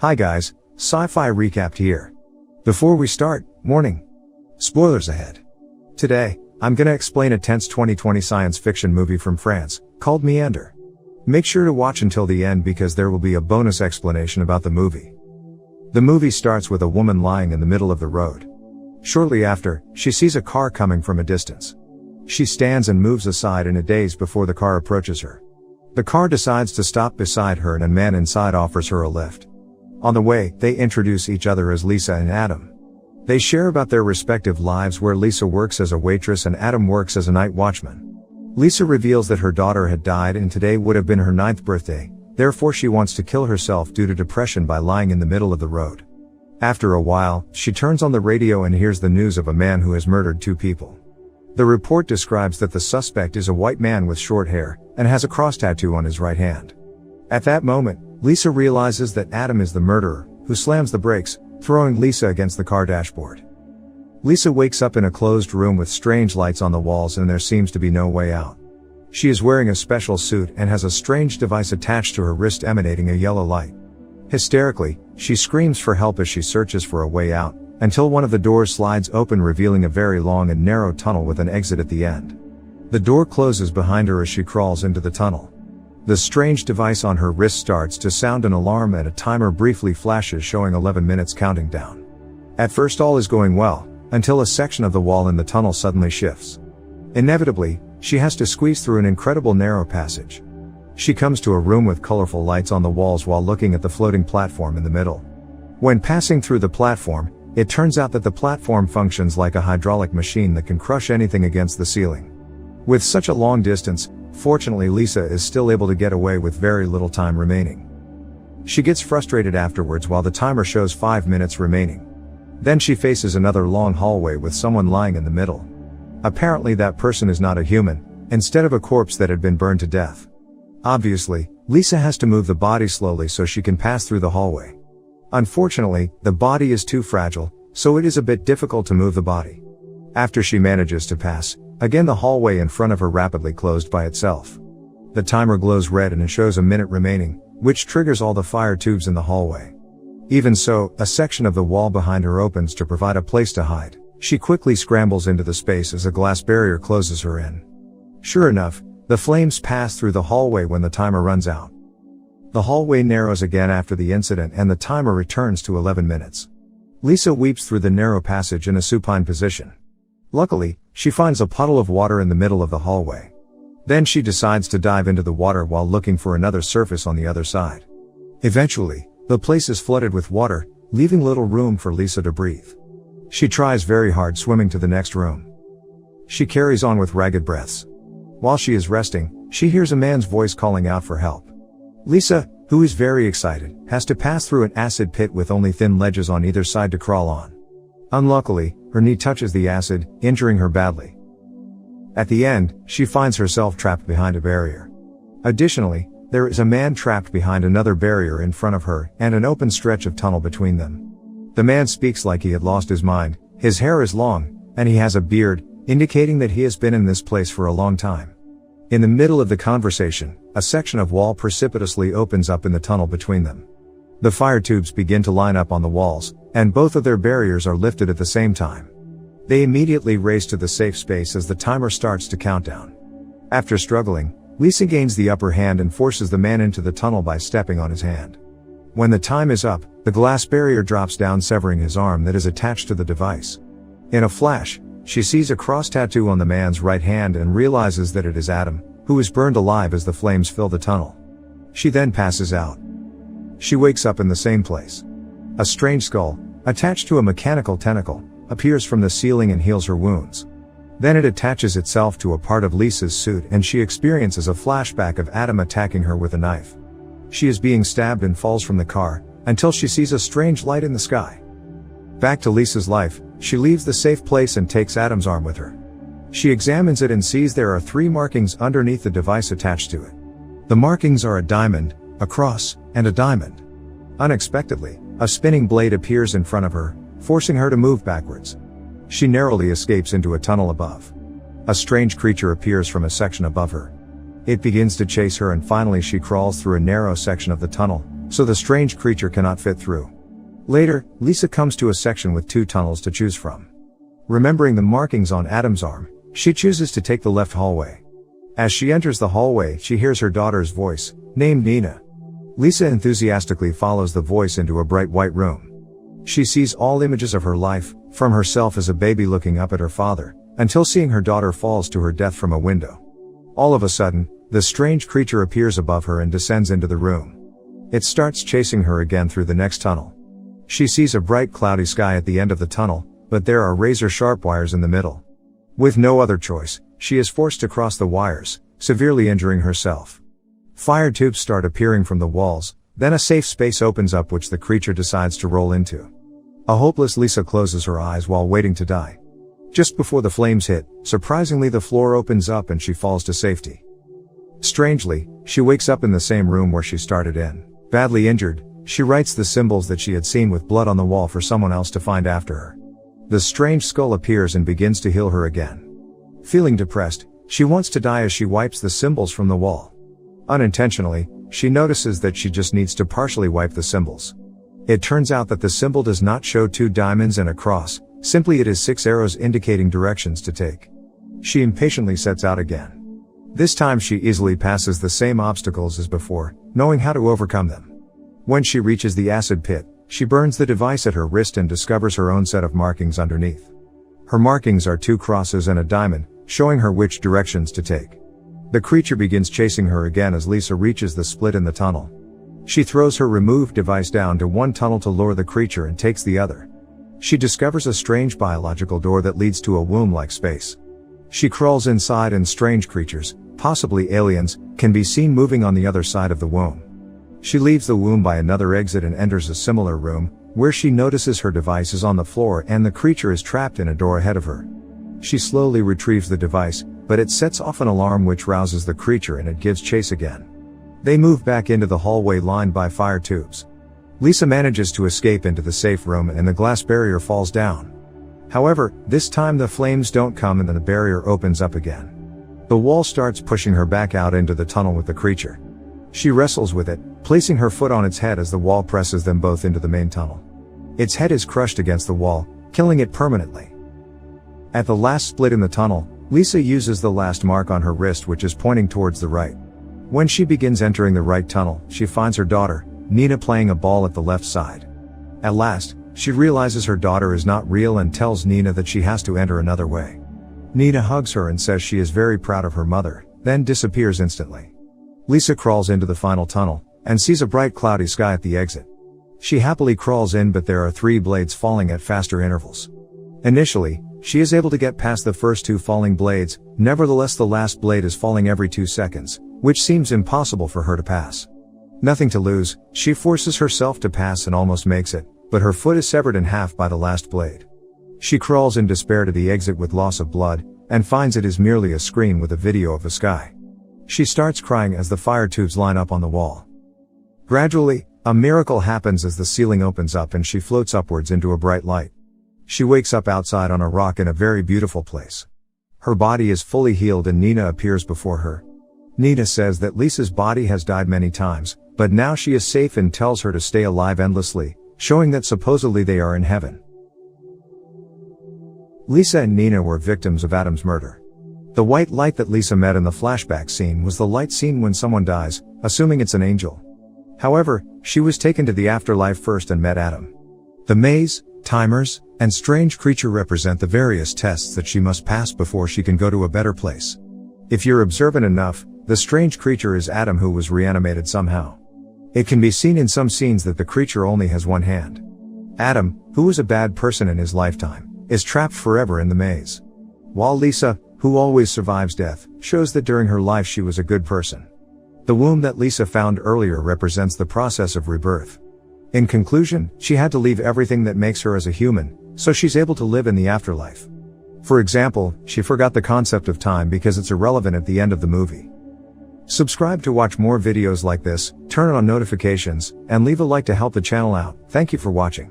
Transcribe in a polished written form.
Hi guys, Sci-Fi Recapped here. Before we start, warning. Spoilers ahead. Today, I'm gonna explain a tense 2020 science fiction movie from France, called Meander. Make sure to watch until the end because there will be a bonus explanation about the movie. The movie starts with a woman lying in the middle of the road. Shortly after, she sees a car coming from a distance. She stands and moves aside in a daze before the car approaches her. The car decides to stop beside her and a man inside offers her a lift. On the way, they introduce each other as Lisa and Adam. They share about their respective lives where Lisa works as a waitress and Adam works as a night watchman. Lisa reveals that her daughter had died and today would have been her 9th birthday, therefore she wants to kill herself due to depression by lying in the middle of the road. After a while, she turns on the radio and hears the news of a man who has murdered 2 people. The report describes that the suspect is a white man with short hair, and has a cross tattoo on his right hand. At that moment, Lisa realizes that Adam is the murderer, who slams the brakes, throwing Lisa against the car dashboard. Lisa wakes up in a closed room with strange lights on the walls and there seems to be no way out. She is wearing a special suit and has a strange device attached to her wrist emanating a yellow light. Hysterically, she screams for help as she searches for a way out, until one of the doors slides open revealing a very long and narrow tunnel with an exit at the end. The door closes behind her as she crawls into the tunnel. The strange device on her wrist starts to sound an alarm and a timer briefly flashes showing 11 minutes counting down. At first all is going well, until a section of the wall in the tunnel suddenly shifts. Inevitably, she has to squeeze through an incredible narrow passage. She comes to a room with colorful lights on the walls while looking at the floating platform in the middle. When passing through the platform, it turns out that the platform functions like a hydraulic machine that can crush anything against the ceiling. With such a long distance, fortunately Lisa is still able to get away with very little time remaining. She gets frustrated afterwards while the timer shows 5 minutes remaining. Then she faces another long hallway with someone lying in the middle. Apparently that person is not a human, instead of a corpse that had been burned to death. Obviously, Lisa has to move the body slowly so she can pass through the hallway. Unfortunately, the body is too fragile, so it is a bit difficult to move the body. After she manages to pass, again the hallway in front of her rapidly closed by itself. The timer glows red and it shows a minute remaining, which triggers all the fire tubes in the hallway. Even so, a section of the wall behind her opens to provide a place to hide. She quickly scrambles into the space as a glass barrier closes her in. Sure enough, the flames pass through the hallway when the timer runs out. The hallway narrows again after the incident and the timer returns to 11 minutes. Lisa weeps through the narrow passage in a supine position. Luckily, she finds a puddle of water in the middle of the hallway. Then she decides to dive into the water while looking for another surface on the other side. Eventually, the place is flooded with water, leaving little room for Lisa to breathe. She tries very hard swimming to the next room. She carries on with ragged breaths. While she is resting, she hears a man's voice calling out for help. Lisa, who is very excited, has to pass through an acid pit with only thin ledges on either side to crawl on. Unluckily, her knee touches the acid, injuring her badly. At the end, she finds herself trapped behind a barrier. Additionally, there is a man trapped behind another barrier in front of her and an open stretch of tunnel between them. The man speaks like he had lost his mind, his hair is long, and he has a beard, indicating that he has been in this place for a long time. In the middle of the conversation, a section of wall precipitously opens up in the tunnel between them. The fire tubes begin to line up on the walls, and both of their barriers are lifted at the same time. They immediately race to the safe space as the timer starts to count down. After struggling, Lisa gains the upper hand and forces the man into the tunnel by stepping on his hand. When the time is up, the glass barrier drops down severing his arm that is attached to the device. In a flash, she sees a cross tattoo on the man's right hand and realizes that it is Adam, who is burned alive as the flames fill the tunnel. She then passes out. She wakes up in the same place. A strange skull, attached to a mechanical tentacle, appears from the ceiling and heals her wounds. Then it attaches itself to a part of Lisa's suit and she experiences a flashback of Adam attacking her with a knife. She is being stabbed and falls from the car, until she sees a strange light in the sky. Back to Lisa's life, she leaves the safe place and takes Adam's arm with her. She examines it and sees there are 3 markings underneath the device attached to it. The markings are a diamond, a cross, and a diamond. Unexpectedly, a spinning blade appears in front of her, forcing her to move backwards. She narrowly escapes into a tunnel above. A strange creature appears from a section above her. It begins to chase her and finally she crawls through a narrow section of the tunnel, so the strange creature cannot fit through. Later, Lisa comes to a section with 2 tunnels to choose from. Remembering the markings on Adam's arm, she chooses to take the left hallway. As she enters the hallway, she hears her daughter's voice, named Nina. Lisa enthusiastically follows the voice into a bright white room. She sees all images of her life, from herself as a baby looking up at her father, until seeing her daughter falls to her death from a window. All of a sudden, the strange creature appears above her and descends into the room. It starts chasing her again through the next tunnel. She sees a bright cloudy sky at the end of the tunnel, but there are razor-sharp wires in the middle. With no other choice, she is forced to cross the wires, severely injuring herself. Fire tubes start appearing from the walls, then a safe space opens up which the creature decides to roll into. A hopeless Lisa closes her eyes while waiting to die. Just before the flames hit, surprisingly the floor opens up and she falls to safety. Strangely, she wakes up in the same room where she started in. Badly injured, she writes the symbols that she had seen with blood on the wall for someone else to find after her. The strange skull appears and begins to heal her again. Feeling depressed, she wants to die as she wipes the symbols from the wall. Unintentionally, she notices that she just needs to partially wipe the symbols. It turns out that the symbol does not show 2 diamonds and a cross, simply it is 6 arrows indicating directions to take. She impatiently sets out again. This time she easily passes the same obstacles as before, knowing how to overcome them. When she reaches the acid pit, she burns the device at her wrist and discovers her own set of markings underneath. Her markings are 2 crosses and a diamond, showing her which directions to take. The creature begins chasing her again as Lisa reaches the split in the tunnel. She throws her removed device down to one tunnel to lure the creature and takes the other. She discovers a strange biological door that leads to a womb-like space. She crawls inside and strange creatures, possibly aliens, can be seen moving on the other side of the womb. She leaves the womb by another exit and enters a similar room, where she notices her device is on the floor and the creature is trapped in a door ahead of her. She slowly retrieves the device, but it sets off an alarm which rouses the creature and it gives chase again. They move back into the hallway lined by fire tubes. Lisa manages to escape into the safe room and the glass barrier falls down. However, this time the flames don't come and then the barrier opens up again. The wall starts pushing her back out into the tunnel with the creature. She wrestles with it, placing her foot on its head as the wall presses them both into the main tunnel. Its head is crushed against the wall, killing it permanently. At the last split in the tunnel, Lisa uses the last mark on her wrist which is pointing towards the right. When she begins entering the right tunnel, she finds her daughter, Nina, playing a ball at the left side. At last, she realizes her daughter is not real and tells Nina that she has to enter another way. Nina hugs her and says she is very proud of her mother, then disappears instantly. Lisa crawls into the final tunnel, and sees a bright cloudy sky at the exit. She happily crawls in but there are 3 blades falling at faster intervals. Initially, she is able to get past the first 2 falling blades, nevertheless the last blade is falling every 2 seconds, which seems impossible for her to pass. Nothing to lose, she forces herself to pass and almost makes it, but her foot is severed in half by the last blade. She crawls in despair to the exit with loss of blood, and finds it is merely a screen with a video of the sky. She starts crying as the fire tubes line up on the wall. Gradually, a miracle happens as the ceiling opens up and she floats upwards into a bright light. She wakes up outside on a rock in a very beautiful place. Her body is fully healed and Nina appears before her. Nina says that Lisa's body has died many times, but now she is safe and tells her to stay alive endlessly, showing that supposedly they are in heaven. Lisa and Nina were victims of Adam's murder. The white light that Lisa met in the flashback scene was the light seen when someone dies, assuming it's an angel. However, she was taken to the afterlife first and met Adam. The maze, timers, and strange creature represent the various tests that she must pass before she can go to a better place. If you're observant enough, the strange creature is Adam who was reanimated somehow. It can be seen in some scenes that the creature only has one hand. Adam, who was a bad person in his lifetime, is trapped forever in the maze. While Lisa, who always survives death, shows that during her life she was a good person. The womb that Lisa found earlier represents the process of rebirth. In conclusion, she had to leave everything that makes her as a human, so she's able to live in the afterlife. For example, she forgot the concept of time because it's irrelevant at the end of the movie. Subscribe to watch more videos like this, turn on notifications, and leave a like to help the channel out. Thank you for watching.